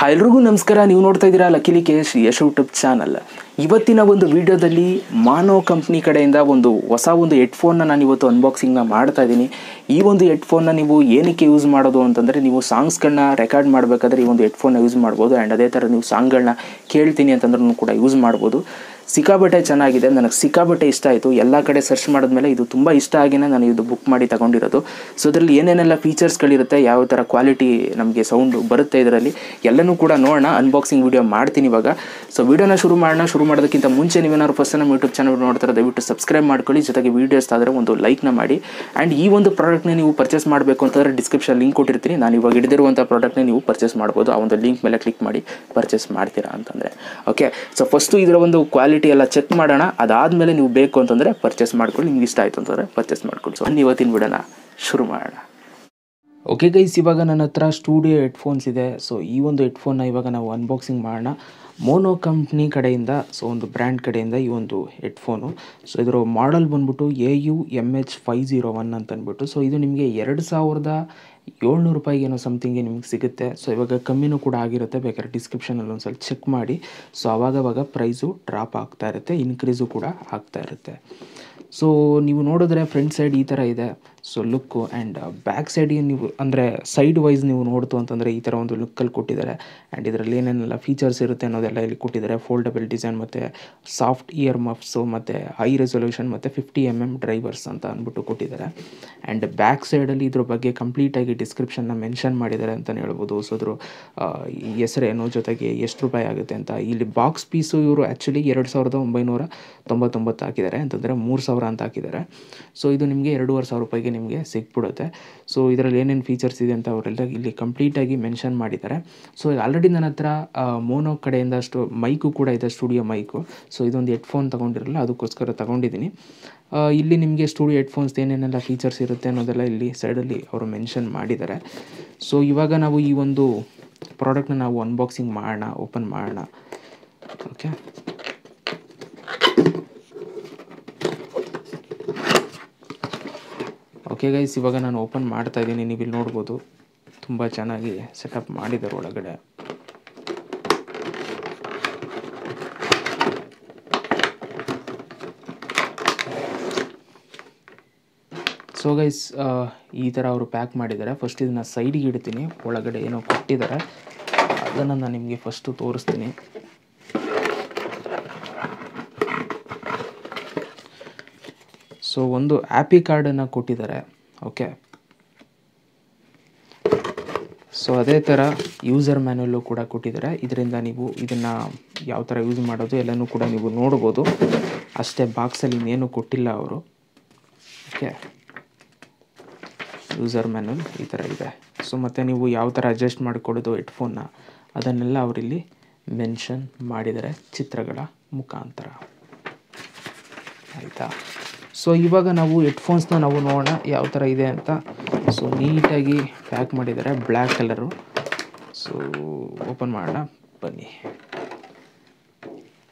ಎಲ್ರಿಗೂ ನಮಸ್ಕಾರ. ನೀವು ನೋಡ್ತಾ ಇದ್ದೀರಾ ಲಕ್ಕೇಶ್ ಯಶ್ ಯೂಟ್ಯೂಬ್ ಚಾನಲ್. ಇವತ್ತಿನ ಒಂದು ವಿಡಿಯೋದಲ್ಲಿ ಮಾನೋ ಕಂಪ್ನಿ ಕಡೆಯಿಂದ ಒಂದು ಹೆಡ್ಫೋನ್ನ ನಾನು ಇವತ್ತು ಅನ್ಬಾಕ್ಸಿಂಗ್ನ ಮಾಡ್ತಾ ಇದ್ದೀನಿ. ಈ ಒಂದು ಹೆಡ್ಫೋನ್ನ ನೀವು ಏನಕ್ಕೆ ಯೂಸ್ ಮಾಡೋದು ಅಂತಂದರೆ, ನೀವು ಸಾಂಗ್ಸ್ಗಳನ್ನ ರೆಕಾರ್ಡ್ ಮಾಡಬೇಕಾದ್ರೆ ಈ ಒಂದು ಹೆಡ್ಫೋನ್ನ ಯೂಸ್ ಮಾಡ್ಬೋದು. ಆ್ಯಂಡ್ ಅದೇ ಥರ ನೀವು ಸಾಂಗ್ಗಳನ್ನ ಕೇಳ್ತೀನಿ ಅಂತಂದ್ರೂ ಕೂಡ ಯೂಸ್ ಮಾಡ್ಬೋದು. ಸಿಕ್ಕಾಬಟ್ಟೆ ಚೆನ್ನಾಗಿದೆ, ನನಗೆ ಸಿಕ್ಕಾಬಟ್ಟೆ ಇಷ್ಟ ಆಯಿತು. ಎಲ್ಲ ಕಡೆ ಸರ್ಚ್ ಮಾಡಿದ್ಮೇಲೆ ಇದು ತುಂಬ ಇಷ್ಟ ಆಗಿನೇ ನಾನು ಇದು ಬುಕ್ ಮಾಡಿ ತೊಗೊಂಡಿರೋದು. ಸೊ ಅದರಲ್ಲಿ ಏನೇನೆಲ್ಲ ಫೀಚರ್ಸ್ಗಳಿರುತ್ತೆ, ಯಾವ ಥರ ಕ್ವಾಲಿಟಿ ನಮಗೆ ಸೌಂಡು ಬರುತ್ತೆ, ಇದರಲ್ಲಿ ಎಲ್ಲನೂ ಕೂಡ ನೋಡೋಣ. ಅನ್ಬಾಕ್ಸಿಂಗ್ ವೀಡಿಯೋ ಮಾಡ್ತೀನಿ ಇವಾಗ. ಸೊ ವೀಡಿಯೋನ ಶುರು ಮಾಡೋದಕ್ಕಿಂತ ಮುಂಚೆ ನೀವೇನಾದ್ರು ಫಸ್ಟ್ ನಮ್ಮ ಯೂಟ್ಯೂಬ್ ಚಾನಲ್ ನೋಡ್ತಾರೆ, ದಯವಿಟ್ಟು ಸಬ್ಸ್ಕ್ರೈಬ್ ಮಾಡ್ಕೊಳ್ಳಿ. ಜೊತೆಗೆ ವೀಡಿಯೋಸ್ ಆದರೆ ಒಂದು ಲೈಕ್ನ ಮಾಡಿ. ಆ್ಯಂಡ್ ಈ ಒಂದು ಪ್ರಾಡಕ್ಟ್ನ ನೀವು ಪರ್ಚೇಸ್ ಮಾಡಬೇಕು ಅಂತಂದರೆ ಡಿಸ್ಕ್ರಿಪ್ಷನ್ ಲಿಂಕ್ ಕೊಟ್ಟಿರ್ತೀನಿ. ನಾನು ಇವಾಗ ಹಿಡಿದಿರುವಂಥ ಪ್ರಾಡಕ್ಟ್ನ ನೀವು ಪರ್ಚೇಸ್ ಮಾಡ್ಬೋದು. ಆ ಒಂದು ಲಿಂಕ್ ಮೇಲೆ ಕ್ಲಿಕ್ ಮಾಡಿ ಪರ್ಚೇಸ್ ಮಾಡ್ತೀರಾ ಅಂತಂದರೆ ಓಕೆ. ಸೊ ಫಸ್ಟು ಇದರ ಒಂದು ಕ್ವಾಲಿಟಿ ಎಲ್ಲ ಚೆಕ್ ಮಾಡೋಣ. ಅದಾದಮೇಲೆ ನೀವು ಬೇಕು ಅಂತಂದರೆ ಪರ್ಚೇಸ್ ಮಾಡ್ಕೊಳ್ಳಿ. ನಿಮ್ಗೆ ಇಷ್ಟ ಆಯಿತು ಅಂತಂದರೆ ಪರ್ಚೇಸ್ ಮಾಡ್ಕೊಳ್ಳಿ. ಸೊ ಇವತ್ತಿನ ವಿಡಿಯೋನ ಶುರು ಮಾಡೋಣ. ಓಕೆ ಗೈಸ್, ಇವಾಗ ನನ್ನ ಹತ್ರ ಸ್ಟುಡಿಯೋ ಹೆಡ್ಫೋನ್ಸ್ ಇದೆ. ಸೊ ಈ ಒಂದು ಹೆಡ್ಫೋನ್ನ ಇವಾಗ ನಾವು ಅನ್ಬಾಕ್ಸಿಂಗ್ ಮಾಡೋಣ. ಮೋನೋ ಕಂಪ್ನಿ ಕಡೆಯಿಂದ, ಸೊ ಒಂದು ಬ್ರ್ಯಾಂಡ್ ಕಡೆಯಿಂದ ಈ ಒಂದು ಹೆಡ್ಫೋನು. ಸೊ ಇದರ ಮಾಡೆಲ್ ಬಂದ್ಬಿಟ್ಟು AU-MH501 ಅಂತ ಅಂದ್ಬಿಟ್ಟು. ಸೊ ಇದು ನಿಮಗೆ 2700 ರೂಪಾಯಿಗೆ ಏನೋ ಸಮಥಿಂಗ್ಗೆ ನಿಮ್ಗೆ ಸಿಗುತ್ತೆ. ಸೊ ಇವಾಗ ಕಮ್ಮಿನೂ ಕೂಡ ಆಗಿರುತ್ತೆ, ಬೇಕಾದ್ರೆ ಡಿಸ್ಕ್ರಿಪ್ಷನಲ್ಲಿ ಒಂದು ಸ್ವಲ್ಪ ಚೆಕ್ ಮಾಡಿ. ಸೊ ಆವಾಗವಾಗ ಪ್ರೈಸು ಡ್ರಾಪ್ ಆಗ್ತಾ ಇರುತ್ತೆ, ಇನ್ಕ್ರೀಸು ಕೂಡ ಆಗ್ತಾ ಇರುತ್ತೆ. ಸೊ ನೀವು ನೋಡಿದ್ರೆ ಫ್ರಂಟ್ ಸೈಡ್ ಈ ಥರ ಇದೆ. ಸೊ ಲುಕ್ಕು ಆ್ಯಂಡ್ ಬ್ಯಾಕ್ ಸೈಡಿಗೆ ನೀವು ಅಂದರೆ ಸೈಡ್ ವೈಸ್ ನೀವು ನೋಡ್ತು ಅಂತಂದರೆ ಈ ಥರ ಒಂದು ಲುಕ್ಕಲ್ಲಿ ಕೊಟ್ಟಿದ್ದಾರೆ. ಆ್ಯಂಡ್ ಇದರಲ್ಲಿ ಏನೇನೆಲ್ಲ ಫೀಚರ್ಸ್ ಇರುತ್ತೆ ಅನ್ನೋದೆಲ್ಲ ಇಲ್ಲಿ ಕೊಟ್ಟಿದ್ದಾರೆ. ಫೋಲ್ಡಬಲ್ ಡಿಸೈನ್ ಮತ್ತು ಸಾಫ್ಟ್ ಇಯರ್ ಮಫ್ಸು ಮತ್ತು ಹೈ ರೆಸೊಲ್ಯೂಷನ್ ಮತ್ತು 50mm ಡ್ರೈವರ್ಸ್ ಅಂತ ಅಂದ್ಬಿಟ್ಟು ಕೊಟ್ಟಿದ್ದಾರೆ. ಆ್ಯಂಡ್ ಬ್ಯಾಕ್ ಸೈಡಲ್ಲಿ ಇದ್ರ ಬಗ್ಗೆ ಕಂಪ್ಲೀಟಾಗಿ ಡಿಸ್ಕ್ರಿಪ್ಷನ್ನ ಮೆನ್ಷನ್ ಮಾಡಿದ್ದಾರೆ ಅಂತಲೇ ಹೇಳ್ಬೋದು. ಸೊ ಅದ್ರ ಹೆಸರೇನು, ಜೊತೆಗೆ ಎಷ್ಟು ರೂಪಾಯಿ ಆಗುತ್ತೆ ಅಂತ. ಇಲ್ಲಿ ಬಾಕ್ಸ್ ಪೀಸು ಇವರು ಆ್ಯಕ್ಚುಲಿ 2999 ಹಾಕಿದ್ದಾರೆ, ಅಂತಂದರೆ 3000 ಅಂತ ಹಾಕಿದ್ದಾರೆ. ಸೊ ಇದು ನಿಮಗೆ 2500 ರೂಪಾಯಿಗೆ ನಿಮಗೆ ಸಿಕ್ಬಿಡುತ್ತೆ. ಸೊ ಇದರಲ್ಲಿ ಏನೇನು ಫೀಚರ್ಸ್ ಇದೆ ಅಂತ ಅವರೆಲ್ಲ ಇಲ್ಲಿ ಕಂಪ್ಲೀಟಾಗಿ ಮೆನ್ಷನ್ ಮಾಡಿದ್ದಾರೆ. ಸೊ ಆಲ್ರೆಡಿ ನನ್ನ ಹತ್ರ ಮೋನೋ ಕಡೆಯಿಂದ ಮೈಕು ಕೂಡ ಇದೆ, ಸ್ಟುಡಿಯೋ ಮೈಕು. ಸೊ ಇದೊಂದು ಹೆಡ್ಫೋನ್ ತೊಗೊಂಡಿರಲ್ಲ, ಅದಕ್ಕೋಸ್ಕರ ತೊಗೊಂಡಿದ್ದೀನಿ. ಇಲ್ಲಿ ನಿಮಗೆ ಸ್ಟುಡಿಯೋ ಹೆಡ್ಫೋನ್ಸ್ ಏನೇನೆಲ್ಲ ಫೀಚರ್ಸ್ ಇರುತ್ತೆ ಅನ್ನೋದೆಲ್ಲ ಇಲ್ಲಿ ಸೈಡಲ್ಲಿ ಅವರು ಮೆನ್ಷನ್ ಮಾಡಿದ್ದಾರೆ. ಸೊ ಇವಾಗ ನಾವು ಈ ಒಂದು ಪ್ರಾಡಕ್ಟ್ನ ನಾವು ಅನ್ಬಾಕ್ಸಿಂಗ್ ಮಾಡೋಣ, ಓಪನ್ ಮಾಡೋಣ. ಓಕೆ, ಓಕೆ ಗೈಸ್, ಇವಾಗ ನಾನು ಓಪನ್ ಮಾಡ್ತಾ ಇದ್ದೀನಿ. ನೀವು ಇಲ್ಲಿ ನೋಡ್ಬೋದು, ತುಂಬ ಚೆನ್ನಾಗಿ ಸೆಟಪ್ ಮಾಡಿದ್ದಾರೆ ಒಳಗಡೆ. ಸೊ ಗೈಸ್, ಈ ಥರ ಅವರು ಪ್ಯಾಕ್ ಮಾಡಿದ್ದಾರೆ. ಫಸ್ಟ್ ಇದನ್ನು ಸೈಡಿಗೆ ಇಡ್ತೀನಿ. ಒಳಗಡೆ ಏನೋ ಕೊಟ್ಟಿದ್ದಾರೆ, ಅದನ್ನು ನಾನು ನಿಮಗೆ ಫಸ್ಟು ತೋರಿಸ್ತೀನಿ. ಸೊ ಒಂದು ಆ್ಯಪಿ ಕಾರ್ಡನ್ನು ಕೊಟ್ಟಿದ್ದಾರೆ. ಓಕೆ, ಸೊ ಅದೇ ಥರ ಯೂಸರ್ ಮ್ಯಾನ್ಯಲ್ಲು ಕೂಡ ಕೊಟ್ಟಿದ್ದಾರೆ. ಇದರಿಂದ ನೀವು ಇದನ್ನು ಯಾವ ಥರ ಯೂಸ್ ಮಾಡೋದು ಎಲ್ಲನೂ ಕೂಡ ನೀವು ನೋಡ್ಬೋದು. ಅಷ್ಟೇ, ಬಾಕ್ಸಲ್ಲಿ ಇನ್ನೇನು ಕೊಟ್ಟಿಲ್ಲ ಅವರು. ಓಕೆ, ಯೂಸರ್ ಮ್ಯಾನ್ಯಲ್ ಈ ಥರ ಇದೆ. ಸೊ ಮತ್ತು ನೀವು ಯಾವ ಥರ ಅಡ್ಜಸ್ಟ್ ಮಾಡಿಕೊಡೋದು ಹೆಡ್ಫೋನ್ನ ಅದನ್ನೆಲ್ಲ ಅವರಿಲ್ಲಿ ಮೆನ್ಷನ್ ಮಾಡಿದ್ದಾರೆ ಚಿತ್ರಗಳ ಮುಖಾಂತರ. ಆಯಿತಾ? ಸೊ ಇವಾಗ ನಾವು ಹೆಡ್ಫೋನ್ಸ್ನ ನಾವು ನೋಡೋಣ ಯಾವ ಥರ ಇದೆ ಅಂತ. ಸೊ ನೀಟಾಗಿ ಪ್ಯಾಕ್ ಮಾಡಿದ್ದಾರೆ, ಬ್ಲ್ಯಾಕ್ ಕಲರು. ಸೊ ಓಪನ್ ಮಾಡೋಣ ಬನ್ನಿ.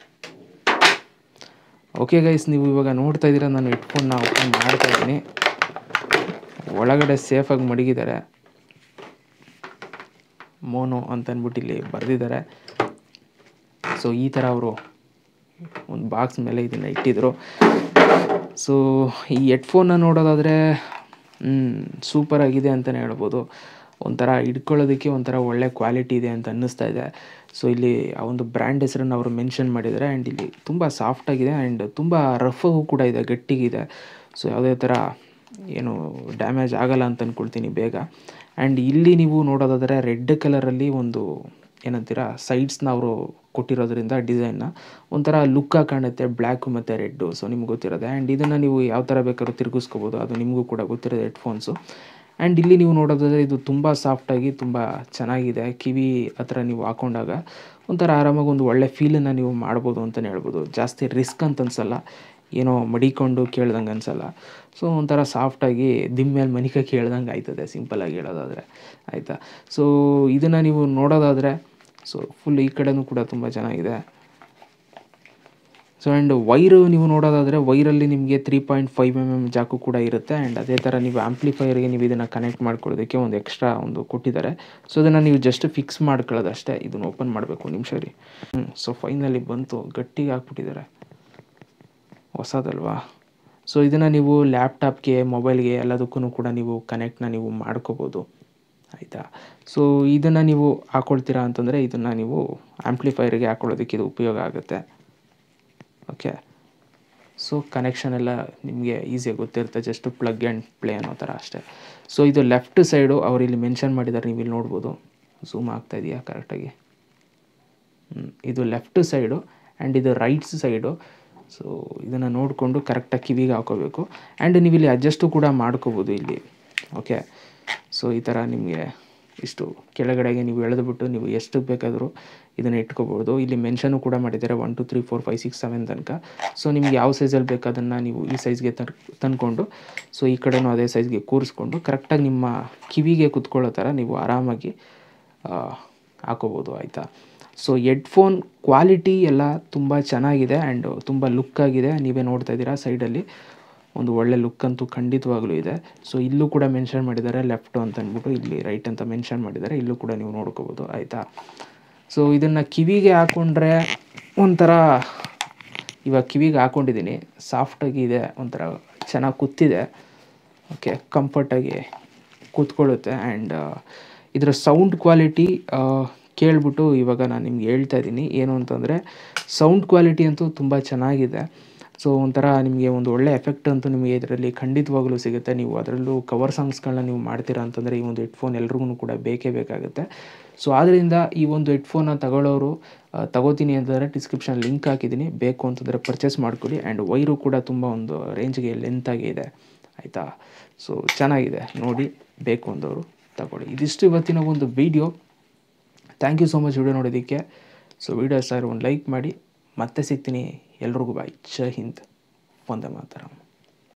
ಓಕೆ ಗೈಸ್, ನೀವು ಇವಾಗ ನೋಡ್ತಾ ಇದ್ದೀರಾ, ನಾನು ಹೆಡ್ಫೋನ್ನ ಓಪನ್ ಮಾಡ್ತಾ ಇದ್ದೀನಿ. ಒಳಗಡೆ ಸೇಫಾಗಿ ಮಡಗಿದ್ದಾರೆ. ಮೋನೋ ಅಂತ ಅಂದ್ಬಿಟ್ಟು ಇಲ್ಲಿ ಬರೆದಿದ್ದಾರೆ. ಸೊ ಈ ಥರ ಅವರು ಒಂದು ಬಾಕ್ಸ್ ಮೇಲೆ ಇದನ್ನು ಇಟ್ಟಿದ್ರು. ಸೊ ಈ ಹೆಡ್ಫೋನ್ನ ನೋಡೋದಾದರೆ ಸೂಪರಾಗಿದೆ ಅಂತಲೇ ಹೇಳ್ಬೋದು. ಒಂಥರ ಹಿಡ್ಕೊಳ್ಳೋದಕ್ಕೆ ಒಂಥರ ಒಳ್ಳೆ ಕ್ವಾಲಿಟಿ ಇದೆ ಅಂತ ಅನ್ನಿಸ್ತಾ ಇದೆ. ಸೊ ಇಲ್ಲಿ ಆ ಒಂದು ಬ್ರ್ಯಾಂಡ್ ಹೆಸರನ್ನು ಅವರು ಮೆನ್ಷನ್ ಮಾಡಿದ್ದಾರೆ. ಆ್ಯಂಡ್ ಇಲ್ಲಿ ತುಂಬ ಸಾಫ್ಟಾಗಿದೆ ಆ್ಯಂಡ್ ತುಂಬ ರಫಾಗೂ ಕೂಡ ಇದೆ, ಗಟ್ಟಿಗಿದೆ. ಸೊ ಯಾವುದೇ ಥರ ಏನು ಡ್ಯಾಮೇಜ್ ಆಗಲ್ಲ ಅಂತ ಅಂದ್ಕೊಳ್ತೀನಿ ಬೇಗ. ಆ್ಯಂಡ್ ಇಲ್ಲಿ ನೀವು ನೋಡೋದಾದರೆ ರೆಡ್ ಕಲರಲ್ಲಿ ಒಂದು ಏನಂತೀರ ಸೈಡ್ಸ್ನ ಅವರು ಕೊಟ್ಟಿರೋದ್ರಿಂದ ಡಿಸೈನ್ನ ಒಂಥರ ಲುಕ್ಕಾಗಿ ಕಾಣುತ್ತೆ, ಬ್ಲ್ಯಾಕು ಮತ್ತು ರೆಡ್ಡು. ಸೊ ನಿಮ್ಗೆ ಗೊತ್ತಿರೋದೆ. ಆ್ಯಂಡ್ ಇದನ್ನು ನೀವು ಯಾವ ಥರ ಬೇಕಾದ್ರೂ ತಿರುಗಿಸ್ಕೋಬೋದು, ಅದು ನಿಮಗೂ ಕೂಡ ಗೊತ್ತಿರೋದು ಹೆಡ್ಫೋನ್ಸು. ಆ್ಯಂಡ್ ಇಲ್ಲಿ ನೀವು ನೋಡೋದಾದರೆ ಇದು ತುಂಬ ಸಾಫ್ಟಾಗಿ ತುಂಬ ಚೆನ್ನಾಗಿದೆ. ಕಿವಿ ಹತ್ರ ನೀವು ಹಾಕೊಂಡಾಗ ಒಂಥರ ಆರಾಮಾಗಿ ಒಂದು ಒಳ್ಳೆ ಫೀಲನ್ನು ನೀವು ಮಾಡ್ಬೋದು ಅಂತಲೇ ಹೇಳ್ಬೋದು. ಜಾಸ್ತಿ ರಿಸ್ಕ್ ಅಂತ ಅನ್ಸಲ್ಲ, ಏನೋ ಮಡಿಕೊಂಡು ಕೇಳ್ದಂಗೆ ಅನಿಸಲ್ಲ. ಸೊ ಒಂಥರ ಸಾಫ್ಟಾಗಿ ದಿಮ್ಮ ಮೇಲೆ ಮನಿಕ ಕೇಳ್ದಂಗೆ ಆಯ್ತದೆ, ಸಿಂಪಲಾಗಿ ಹೇಳೋದಾದರೆ. ಆಯಿತಾ? ಸೊ ಇದನ್ನು ನೀವು ನೋಡೋದಾದರೆ ಸೊ ಫುಲ್ ಈ ಕಡೆನೂ ಕೂಡ ತುಂಬ ಚೆನ್ನಾಗಿದೆ. ಸೊ ಆ್ಯಂಡ್ ವೈರು ನೀವು ನೋಡೋದಾದರೆ ವೈರಲ್ಲಿ ನಿಮಗೆ 3.5 mm ಜಾಕು ಕೂಡ ಇರುತ್ತೆ. ಆ್ಯಂಡ್ ಅದೇ ಥರ ನೀವು ಆ್ಯಂಪ್ಲಿಫೈರ್ಗೆ ನೀವು ಇದನ್ನು ಕನೆಕ್ಟ್ ಮಾಡ್ಕೊಳ್ಳೋದಕ್ಕೆ ಒಂದು ಎಕ್ಸ್ಟ್ರಾ ಒಂದು ಕೊಟ್ಟಿದ್ದಾರೆ. ಸೊ ಇದನ್ನು ನೀವು ಜಸ್ಟ್ ಫಿಕ್ಸ್ ಮಾಡ್ಕೊಳ್ಳೋದಷ್ಟೇ. ಇದನ್ನು ಓಪನ್ ಮಾಡಬೇಕು ನಿಮಿಷ ರೀ. ಸೊ ಫೈನಲಿ ಬಂತು, ಗಟ್ಟಿಗೆ ಹಾಕ್ಬಿಟ್ಟಿದ್ದಾರೆ, ಹೊಸದಲ್ವಾ. ಸೊ ಇದನ್ನು ನೀವು ಲ್ಯಾಪ್ಟಾಪ್ಗೆ ಮೊಬೈಲ್ಗೆ ಎಲ್ಲದಕ್ಕೂ ಕೂಡ ನೀವು ಕನೆಕ್ಟ್ನ ನೀವು ಮಾಡ್ಕೋಬೋದು ಆಯಿತಾ. ಸೊ ಇದನ್ನು ನೀವು ಹಾಕ್ಕೊಳ್ತೀರಾ ಅಂತಂದರೆ ಇದನ್ನು ನೀವು ಆ್ಯಂಪ್ಲಿಫೈರ್ಗೆ ಹಾಕ್ಕೊಳ್ಳೋದಕ್ಕೆ ಇದು ಉಪಯೋಗ ಆಗುತ್ತೆ. ಓಕೆ, ಸೊ ಕನೆಕ್ಷನ್ ಎಲ್ಲ ನಿಮಗೆ ಈಸಿಯಾಗಿ ಗೊತ್ತಿರುತ್ತೆ, ಜಸ್ಟ್ ಪ್ಲಗ್ ಆ್ಯಂಡ್ ಪ್ಲೇ ಅನ್ನೋ ಥರ ಅಷ್ಟೇ. ಸೊ ಇದು ಲೆಫ್ಟ್ ಸೈಡು ಅವರು ಇಲ್ಲಿ ಮೆನ್ಷನ್ ಮಾಡಿದ್ದಾರೆ, ನೀವು ಇಲ್ಲಿ ನೋಡ್ಬೋದು. ಝೂಮ್ ಆಗ್ತಾ ಇದೆಯಾ ಕರೆಕ್ಟಾಗಿ? ಇದು ಲೆಫ್ಟ್ ಸೈಡು ಆ್ಯಂಡ್ ಇದು ರೈಟ್ ಸೈಡು. ಸೊ ಇದನ್ನು ನೋಡಿಕೊಂಡು ಕರೆಕ್ಟಾಗಿ ಕಿವಿಗೆ ಹಾಕೋಬೇಕು. ಆ್ಯಂಡ್ ನೀವು ಇಲ್ಲಿ ಅಡ್ಜಸ್ಟು ಕೂಡ ಮಾಡ್ಕೋಬೋದು ಇಲ್ಲಿ. ಓಕೆ, ಸೊ ಈ ಥರ ನಿಮಗೆ ಇಷ್ಟು ಕೆಳಗಡೆಗೆ ನೀವು ಎಳೆದುಬಿಟ್ಟು ನೀವು ಎಷ್ಟು ಬೇಕಾದರೂ ಇದನ್ನು ಇಟ್ಕೋಬೋದು. ಇಲ್ಲಿ ಮೆನ್ಷನು ಕೂಡ ಮಾಡಿದ್ದಾರೆ 1 2 3 4 5 6 7 ತನಕ. ಸೊ ನಿಮ್ಗೆ ಯಾವ ಸೈಜಲ್ಲಿ ಬೇಕು ಅದನ್ನು ನೀವು ಈ ಸೈಜ್ಗೆ ತಂದ್ಕೊಂಡು, ಸೊ ಈ ಕಡೆನೂ ಅದೇ ಸೈಜ್ಗೆ ಕೂರಿಸ್ಕೊಂಡು ಕರೆಕ್ಟಾಗಿ ನಿಮ್ಮ ಕಿವಿಗೆ ಕುತ್ಕೊಳ್ಳೋ ಥರ ನೀವು ಆರಾಮಾಗಿ ಹಾಕೋಬೋದು ಆಯಿತಾ. ಸೊ ಹೆಡ್ಫೋನ್ ಕ್ವಾಲಿಟಿ ಎಲ್ಲ ತುಂಬ ಚೆನ್ನಾಗಿದೆ ಆ್ಯಂಡ್ ತುಂಬ ಲುಕ್ಕಾಗಿದೆ. ನೀವೇ ನೋಡ್ತಾ ಇದ್ದೀರಾ ಸೈಡಲ್ಲಿ ಒಂದು ಒಳ್ಳೆ ಲುಕ್ ಅಂತೂ ಖಂಡಿತವಾಗ್ಲೂ ಇದೆ. ಸೊ ಇಲ್ಲೂ ಕೂಡ ಮೆನ್ಷನ್ ಮಾಡಿದ್ದಾರೆ ಲೆಫ್ಟು ಅಂತ ಅಂದ್ಬಿಟ್ಟು, ಇಲ್ಲಿ ರೈಟ್ ಅಂತ ಮೆನ್ಷನ್ ಮಾಡಿದ್ದಾರೆ, ಇಲ್ಲೂ ಕೂಡ ನೀವು ನೋಡ್ಕೋಬೋದು ಆಯಿತಾ. ಸೊ ಇದನ್ನು ಕಿವಿಗೆ ಹಾಕ್ಕೊಂಡ್ರೆ ಒಂಥರ, ಇವಾಗ ಕಿವಿಗೆ ಹಾಕ್ಕೊಂಡಿದ್ದೀನಿ, ಸಾಫ್ಟಾಗಿ ಇದೆ, ಒಂಥರ ಚೆನ್ನಾಗಿ ಕೂತಿದೆ. ಓಕೆ, ಕಂಫರ್ಟಾಗಿ ಕೂತ್ಕೊಳ್ಳುತ್ತೆ. ಆ್ಯಂಡ್ ಇದರ ಸೌಂಡ್ ಕ್ವಾಲಿಟಿ ಕೇಳಿಬಿಟ್ಟು ಇವಾಗ ನಾನು ನಿಮ್ಗೆ ಹೇಳ್ತಾ ಇದ್ದೀನಿ ಏನು ಅಂತಂದರೆ, ಸೌಂಡ್ ಕ್ವಾಲಿಟಿ ಅಂತೂ ತುಂಬ ಚೆನ್ನಾಗಿದೆ. ಸೊ ಒಂಥರ ನಿಮಗೆ ಒಂದು ಒಳ್ಳೆ ಎಫೆಕ್ಟ್ ಅಂತೂ ನಿಮಗೆ ಇದರಲ್ಲಿ ಖಂಡಿತವಾಗ್ಲೂ ಸಿಗುತ್ತೆ. ನೀವು ಅದರಲ್ಲೂ ಕವರ್ ಸಾಂಗ್ಸ್ಗಳನ್ನ ನೀವು ಮಾಡ್ತೀರಾ ಅಂತಂದರೆ ಈ ಒಂದು ಹೆಡ್ಫೋನ್ ಎಲ್ರಿಗೂ ಕೂಡ ಬೇಕೇ ಬೇಕಾಗುತ್ತೆ. ಸೊ ಆದ್ದರಿಂದ ಈ ಒಂದು ಹೆಡ್ಫೋನ್ನ ತಗೊಳ್ಳೋರು ತಗೋತೀನಿ ಅಂತಂದರೆ ಡಿಸ್ಕ್ರಿಪ್ಷನ್ ಲಿಂಕ್ ಹಾಕಿದ್ದೀನಿ, ಬೇಕು ಅಂತಂದರೆ ಪರ್ಚೇಸ್ ಮಾಡ್ಕೊಳ್ಳಿ. ಆ್ಯಂಡ್ ವೈರು ಕೂಡ ತುಂಬ ಒಂದು ರೇಂಜ್ಗೆ ಲೆಂತಾಗಿ ಇದೆ ಆಯಿತಾ. ಸೊ ಚೆನ್ನಾಗಿದೆ ನೋಡಿ, ಬೇಕು ಅಂದವರು ತಗೊಳ್ಳಿ. ಇದಿಷ್ಟು ಇವತ್ತಿನ ಒಂದು video. Thank you so much video ನೋಡೋದಕ್ಕೆ. ಸೊ ವಿಡಿಯೋ ಇಷ್ಟ ಆದರೆ ಒಂದು ಲೈಕ್ ಮಾಡಿ. ಮತ್ತೆ ಸಿಗ್ತೀನಿ. ಎಲ್ರಿಗೂ ಬಾಯ್. ಜೈ ಹಿಂದ್, ವಂದೇ ಮಾತರಂ.